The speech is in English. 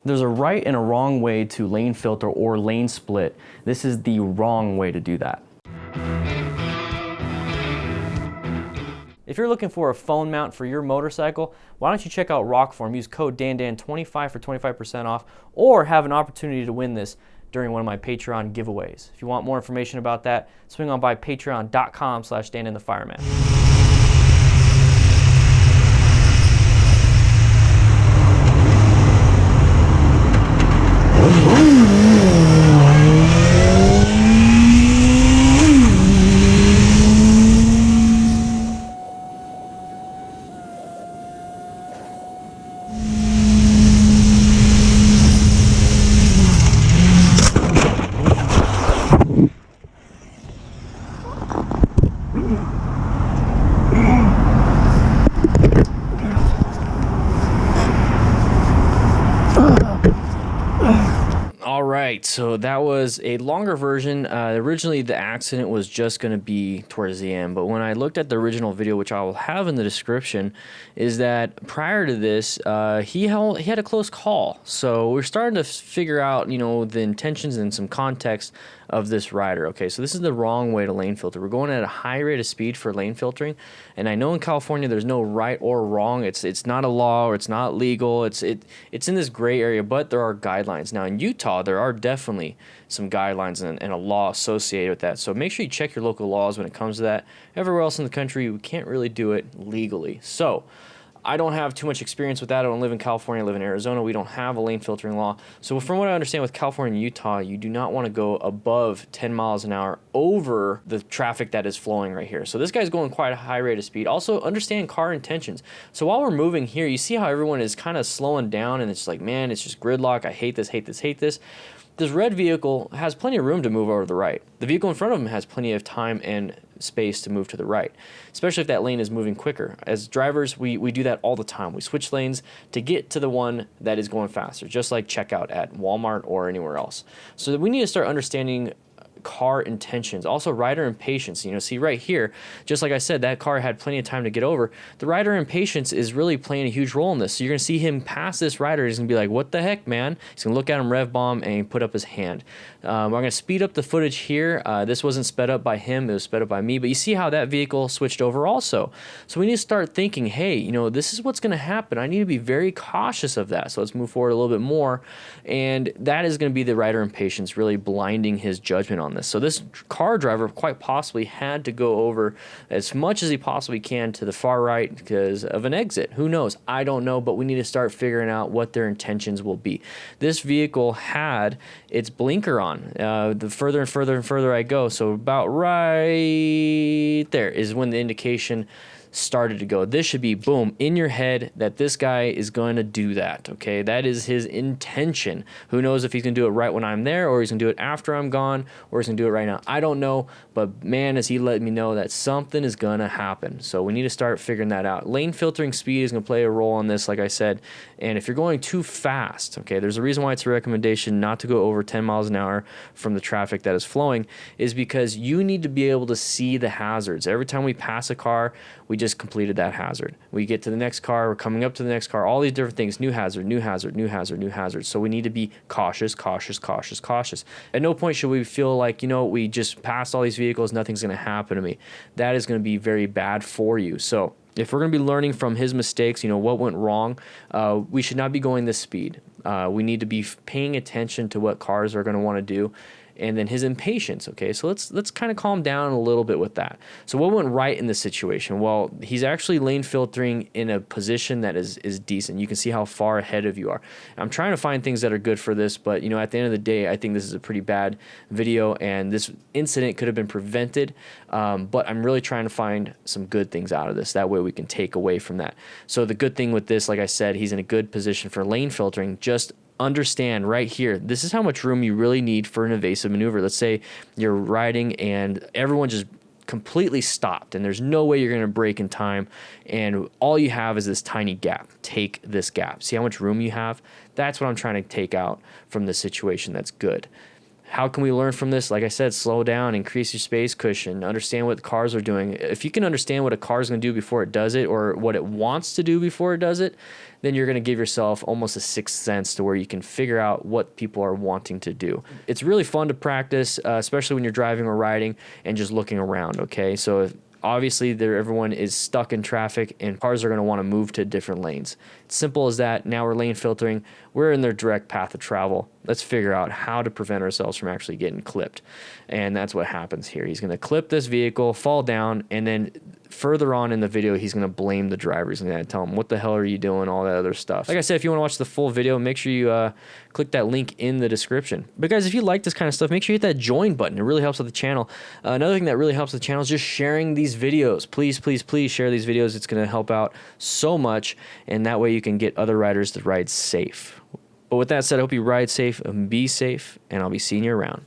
There's a right and a wrong way to lane filter or lane split. This is the wrong way to do that. If you're looking for a phone mount for your motorcycle, why don't you check out Rockform, use code DANDAN25 for 25% off, or have an opportunity to win this during one of my Patreon giveaways. If you want more information about that, swing on by patreon.com/DandanTheFireman. So that was a longer version. Originally, the accident was just going to be towards the end, but when I looked at the original video, which I will have in the description, is that prior to this, he had a close call. So we're starting to figure out, you know, the intentions and some context of this rider. Okay, so this is the wrong way to lane filter. We're going at a high rate of speed for lane filtering, and I know in California there's no right or wrong. It's not a law or it's not legal. It's in this gray area, but there are guidelines. Now in Utah, there are definitely some guidelines and a law associated with that. So make sure you check your local laws when it comes to that. Everywhere else in the country, we can't really do it legally. So I don't have too much experience with that. I don't live in California. I live in Arizona. We don't have a lane filtering law. So from what I understand with California and Utah, you do not want to go above 10 miles an hour over the traffic that is flowing right here. So this guy's going quite a high rate of speed. Also, understand car intentions. So while we're moving here, you see how everyone is kind of slowing down, and it's like, man, it's just gridlock. I hate this, hate this, hate this. This red vehicle has plenty of room to move over to the right. The vehicle in front of him has plenty of time and space to move to the right, especially if that lane is moving quicker. As drivers, we do that all the time. We switch lanes to get to the one that is going faster, just like checkout at Walmart or anywhere else. So we need to start understanding car intentions, also rider impatience. You know, see right here, just like I said, that car had plenty of time to get over. The rider impatience is really playing a huge role in this. So you're gonna see him pass this rider. He's gonna be like, what the heck, man? He's gonna look at him, rev bomb, and put up his hand. We're gonna speed up the footage here. This wasn't sped up by him, it was sped up by me, but you see how that vehicle switched over also. So we need to start thinking, hey, you know, this is what's gonna happen. I need to be very cautious of that. So let's move forward a little bit more. And that is gonna be the rider impatience really blinding his judgment on this. So this car driver quite possibly had to go over as much as he possibly can to the far right because of an exit. Who knows? I don't know, but we need to start figuring out what their intentions will be. This vehicle had its blinker on. The further and further and further I go, so about right there is when the indication started to go. This should be, boom, in your head that this guy is going to do that, okay? That is his intention. Who knows if he's going to do it right when I'm there, or he's going to do it after I'm gone, or he's going to do it right now. I don't know, but man, is he letting me know that something is going to happen. So we need to start figuring that out. Lane filtering speed is going to play a role in this, like I said, and if you're going too fast, okay, there's a reason why it's a recommendation not to go over 10 miles an hour from the traffic that is flowing, is because you need to be able to see the hazards. Every time we pass a car, we just completed that hazard. We get to the next car, we're coming up to the next car, all these different things, new hazard, new hazard, new hazard, new hazard. So we need to be cautious, cautious, cautious, cautious. At no point should we feel like, you know, we just passed all these vehicles, nothing's going to happen to me. That is going to be very bad for you. So if we're going to be learning from his mistakes, you know, what went wrong, we should not be going this speed. We need to be paying attention to what cars are going to want to do. And then his impatience, okay? So let's kind of calm down a little bit with that. So what went right in this situation? Well, he's actually lane filtering in a position that is decent. You can see how far ahead of you are. I'm trying to find things that are good for this, but you know, at the end of the day, I think this is a pretty bad video, and this incident could have been prevented, but I'm really trying to find some good things out of this. That way we can take away from that. So the good thing with this, like I said, he's in a good position for lane filtering. Just understand right here, this is how much room you really need for an evasive maneuver. Let's say you're riding and everyone just completely stopped and there's no way you're going to brake in time, and all you have is this tiny gap. Take this gap. See how much room you have? That's what I'm trying to take out from this situation. That's good. How can we learn from this? Like I said, slow down, increase your space cushion, understand what the cars are doing. If you can understand what a car is going to do before it does it, or what it wants to do before it does it, then you're going to give yourself almost a sixth sense to where you can figure out what people are wanting to do. It's really fun to practice, especially when you're driving or riding and just looking around, okay? So obviously everyone is stuck in traffic and cars are going to want to move to different lanes. It's simple as that. Now we're lane filtering. We're in their direct path of travel. Let's figure out how to prevent ourselves from actually getting clipped. And that's what happens here. He's going to clip this vehicle, fall down, and then further on in the video, he's going to blame the driver. He's going to tell him, what the hell are you doing, all that other stuff. Like I said, if you want to watch the full video, make sure you click that link in the description. But guys, if you like this kind of stuff, make sure you hit that join button. It really helps with the channel. Another thing that really helps the channel is just sharing these videos. Please, please, please share these videos. It's going to help out so much, and that way you can get other riders to ride safe. But with that said, I hope you ride safe and be safe, and I'll be seeing you around.